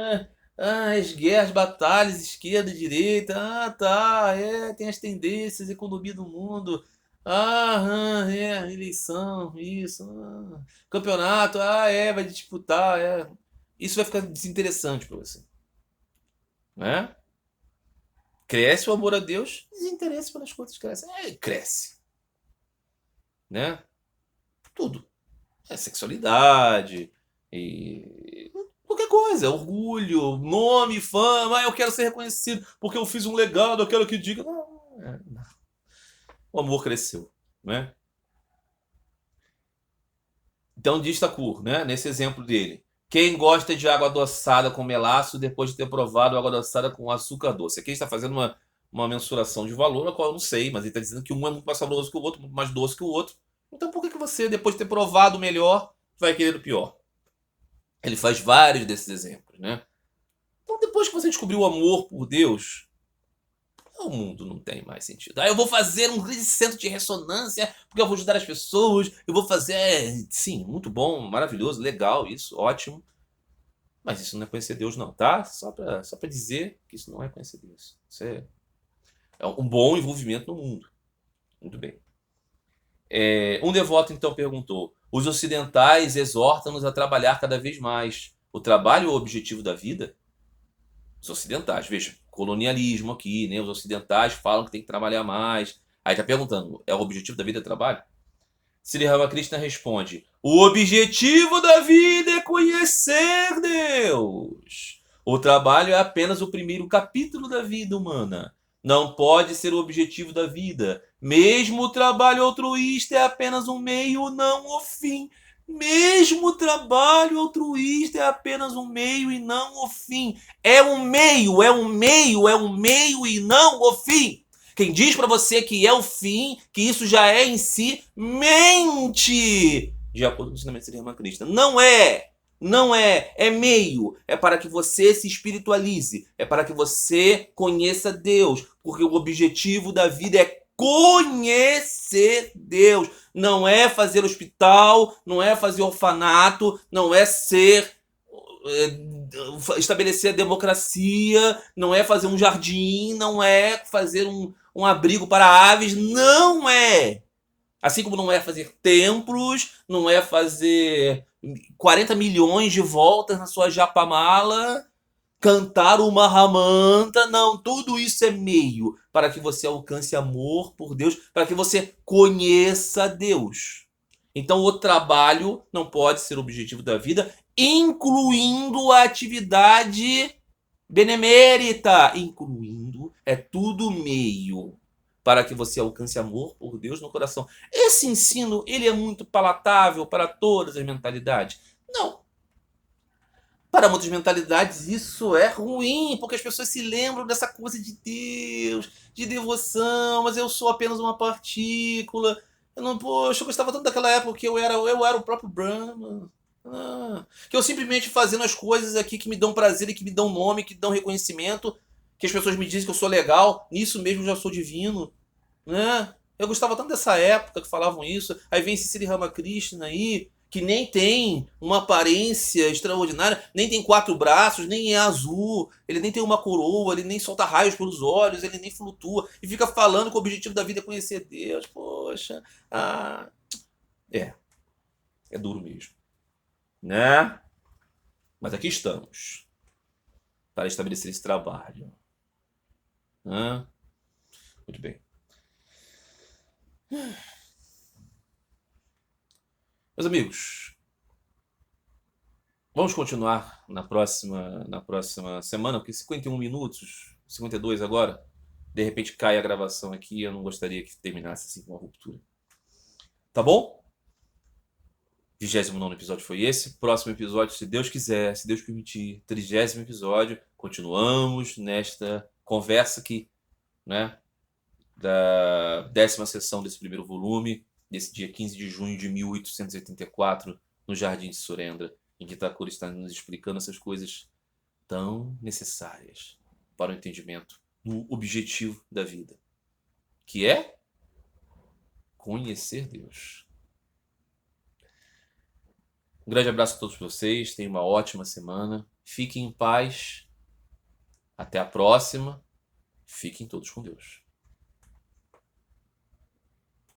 Speaker 1: as guerras, batalhas, esquerda e direita, tem as tendências, economia do mundo. Eleição, isso. Campeonato, vai disputar, Isso vai ficar desinteressante para você. Né? Cresce o amor a Deus, desinteresse pelas coisas cresce. Cresce. Né? Tudo. Sexualidade, e qualquer coisa, orgulho, nome, fama, eu quero ser reconhecido porque eu fiz um legado, eu quero que diga. Não. O amor cresceu, né? Então diz Thakur, né? Nesse exemplo dele, quem gosta de água adoçada com melaço depois de ter provado água adoçada com açúcar doce? Aqui ele está fazendo uma mensuração de valor, a qual eu não sei, mas ele está dizendo que um é muito mais saboroso que o outro, muito mais doce que o outro. Então por que você, depois de ter provado o melhor, vai querer o pior? Ele faz vários desses exemplos, né? Então depois que você descobriu o amor por Deus, o mundo não tem mais sentido. Eu vou fazer um grande centro de ressonância porque eu vou ajudar as pessoas, eu vou fazer... Sim, muito bom, maravilhoso, legal, isso, ótimo. Mas isso não é conhecer Deus não, tá? Só pra dizer que isso não é conhecer Deus. Isso é um bom envolvimento no mundo. Muito bem. Um devoto então perguntou: os ocidentais exortam-nos a trabalhar cada vez mais. O trabalho é o objetivo da vida? Os ocidentais, veja, colonialismo aqui, né? Os ocidentais falam que tem que trabalhar mais. Aí tá perguntando, é o objetivo da vida trabalho? Sri Ramakrishna responde: o objetivo da vida é conhecer Deus. O trabalho é apenas o primeiro capítulo da vida humana. Não pode ser o objetivo da vida. Mesmo o trabalho altruísta é apenas um meio, não o fim. Mesmo o trabalho altruísta é apenas um meio e não o fim. É um meio, é um meio, é um meio e não o fim. Quem diz para você que é o fim, que isso já é em si, mente! De acordo com o ensinamento da irmã Cristã. Não é! Não é, é meio, é para que você se espiritualize, é para que você conheça Deus, porque o objetivo da vida é conhecer Deus, não é fazer hospital, não é fazer orfanato, não é estabelecer a democracia, não é fazer um jardim, não é fazer um abrigo para aves, não é. Assim como não é fazer templos, não é fazer 40 milhões de voltas na sua japamala, cantar uma ramanta, não, tudo isso é meio para que você alcance amor por Deus, para que você conheça Deus. Então o trabalho não pode ser o objetivo da vida, incluindo a atividade benemérita, incluindo, é tudo meio para que você alcance amor por Deus no coração. Esse ensino, ele é muito palatável para todas as mentalidades? Não. Para muitas mentalidades isso é ruim, porque as pessoas se lembram dessa coisa de Deus, de devoção, mas eu sou apenas uma partícula. Eu não, poxa, eu gostava tanto daquela época que eu era o próprio Brahma. Que eu simplesmente fazendo as coisas aqui que me dão prazer e que me dão nome, que dão reconhecimento, que as pessoas me dizem que eu sou legal, nisso mesmo eu já sou divino, né? Eu gostava tanto dessa época que falavam isso. Aí vem Sri Ramakrishna aí, que nem tem uma aparência extraordinária, nem tem 4 braços, nem é azul, ele nem tem uma coroa, ele nem solta raios pelos olhos, ele nem flutua, e fica falando que o objetivo da vida é conhecer Deus. Poxa, ah, é, é duro mesmo, né? Mas aqui estamos, para estabelecer esse trabalho. Né? Muito bem. Meus amigos, vamos continuar na próxima semana, porque 51 minutos, 52 agora, de repente cai a gravação aqui, eu não gostaria que terminasse assim com uma ruptura. Tá bom? 29º episódio foi esse. Próximo episódio, se Deus quiser, se Deus permitir, 30º episódio, continuamos nesta conversa aqui, né? Da 10ª sessão desse primeiro volume, desse dia 15 de junho de 1884, no Jardim de Surendra, em que Thakur está nos explicando essas coisas tão necessárias para o entendimento do objetivo da vida, que é conhecer Deus. Um grande abraço a todos vocês, tenham uma ótima semana, fiquem em paz, até a próxima, fiquem todos com Deus.